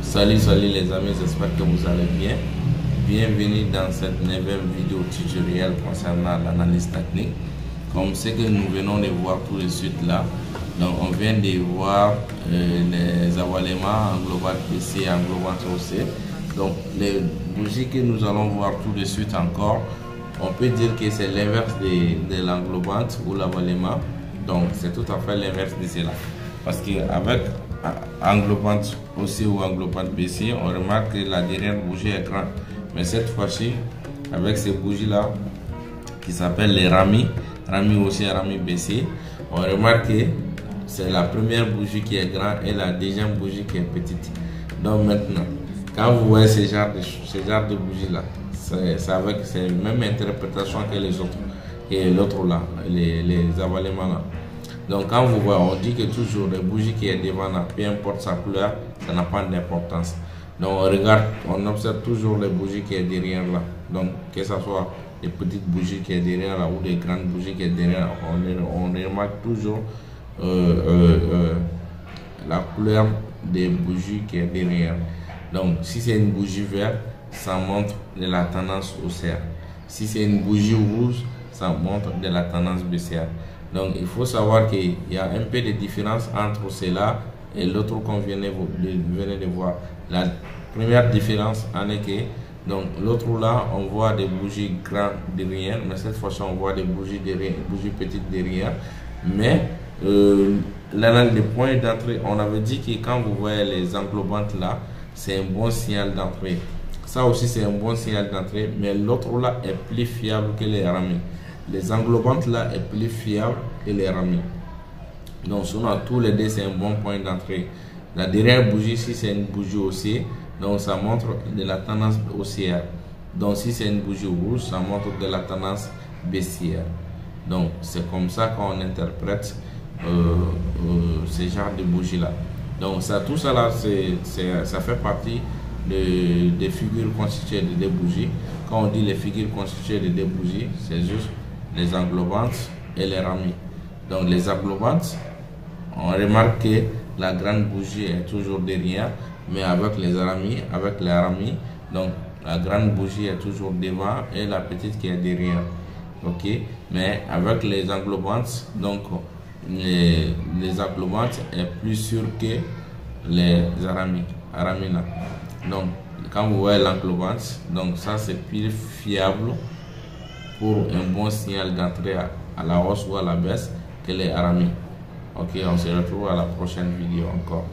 Salut les amis, j'espère que vous allez bien. Bienvenue dans cette 9e vidéo tutoriel concernant l'analyse technique. Comme ce que nous venons de voir tout de suite là, donc on vient de voir les avalements englobant PC et englobant OC. Donc les bougies que nous allons voir tout de suite encore, on peut dire que c'est l'inverse de l'englobante ou l'avalement. Donc c'est tout à fait l'inverse de cela. Parce qu'avec englobante OC ou englobante BC, on remarque que la dernière bougie est grande. Mais cette fois-ci, avec ces bougies-là, qui s'appellent les ramis OC et ramis BC, on remarque que c'est la première bougie qui est grande et la deuxième bougie qui est petite. Donc maintenant, quand vous voyez ce genre de bougie-là, c'est avec la même interprétation que les autres, et l'autre là, les avalements là. Donc quand vous voyez, on dit que toujours les bougies qui est devant là, peu importe sa couleur, ça n'a pas d'importance. Donc on regarde, on observe toujours les bougies qui est derrière là. Donc que ce soit des petites bougies qui est derrière là ou des grandes bougies qui est derrière, on remarque toujours la couleur des bougies qui est derrière. Donc si c'est une bougie verte, ça montre de la tendance haussière. Si c'est une bougie rouge, ça montre de la tendance baissière. Donc il faut savoir qu'il y a un peu de différence entre cela et l'autre qu'on venait de voir. La première différence en est que donc l'autre là on voit des bougies grandes derrière, mais cette fois-ci on voit des bougies derrière, bougies petites derrière. Mais l'analyse des points d'entrée, on avait dit que quand vous voyez les englobantes là, c'est un bon signal d'entrée. Ça aussi c'est un bon signal d'entrée, mais l'autre là est plus fiable que les ramis. Les englobantes là est plus fiable que les ramis. Donc sinon tous les deux c'est un bon point d'entrée. La dernière bougie, si c'est une bougie haussière, donc ça montre de la tendance haussière. Donc si c'est une bougie rouge, ça montre de la tendance baissière. Donc c'est comme ça qu'on interprète ce genre de bougie là. Donc ça, tout ça là, ça fait partie des figures constituées de deux bougies. Quand on dit les figures constituées de deux bougies, c'est juste les englobantes et les ramis. Donc les englobantes, on remarque que la grande bougie est toujours derrière, mais avec les ramis, donc la grande bougie est toujours devant et la petite qui est derrière. Ok, mais avec les englobantes, donc les englobantes est plus sûr que les ramis. Donc quand vous voyez l'englobante, donc ça c'est plus fiable pour un bon signal d'entrée à la hausse ou à la baisse que les ramis. Ok, on se retrouve à la prochaine vidéo encore.